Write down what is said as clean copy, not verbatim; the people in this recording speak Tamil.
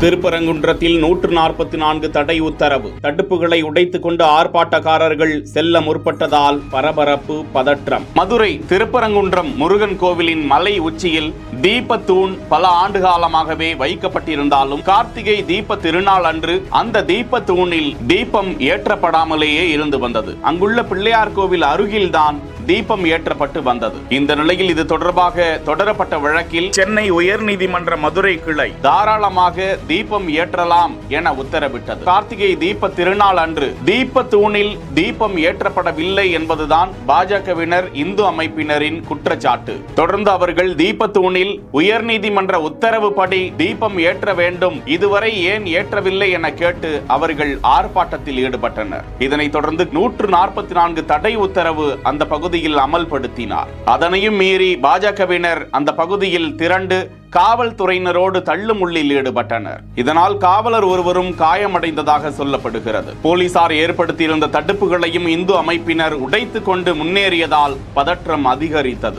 திருப்பரங்குன்றத்தில் 144 தடை உத்தரவு. தடுப்புகளை உடைத்துக் கொண்டு ஆர்ப்பாட்டக்காரர்கள் செல்ல முற்பட்டதால் பரபரப்பு, பதற்றம். மதுரை திருப்பரங்குன்றம் முருகன் கோவிலின் மலை உச்சியில் தீபத்தூண் பல ஆண்டுகாலமாகவே வைக்கப்பட்டிருந்தாலும் கார்த்திகை தீப திருநாள் அன்று அந்த தீபத்தூணில் தீபம் ஏற்றப்படாமலேயே இருந்து வந்தது. அங்குள்ள பிள்ளையார் கோவில் அருகில்தான் தீபம் ஏற்றப்பட்டு வந்தது. இந்த நிலையில் இது தொடர்பாக தொடரப்பட்ட வழக்கில் சென்னை உயர்நீதிமன்ற மதுரை கிளை தாராளமாக தீபம் ஏற்றலாம் என உத்தரவிட்டது. கார்த்திகை தீப திருநாள் அன்று தீப தூணில் தீபம் ஏற்றப்படவில்லை என்பதுதான் பாஜகவினர், இந்து அமைப்பினரின் குற்றச்சாட்டு. தொடர்ந்து அவர்கள் தீப தூணில் உயர்நீதிமன்ற உத்தரவுப்படி தீபம் ஏற்ற வேண்டும், இதுவரை ஏன் ஏற்றவில்லை என கேட்டு அவர்கள் ஆர்ப்பாட்டத்தில் ஈடுபட்டனர். இதனைத் தொடர்ந்து 144 தடை உத்தரவு அந்த பகுதியில் அமல்படுத்தினார். அதனையும் மீறி பாஜகவினர் அந்த பகுதியில் திரண்டு காவல்துறையினரோடு தள்ளுமுள்ளில் ஈடுபட்டனர். இதனால் காவலர் ஒருவரும் காயமடைந்ததாக சொல்லப்படுகிறது. போலீசார் ஏற்படுத்தியிருந்த தடுப்புகளையும் இந்து அமைப்பினர் உடைத்துக் கொண்டு முன்னேறியதால் பதற்றம் அதிகரித்தது.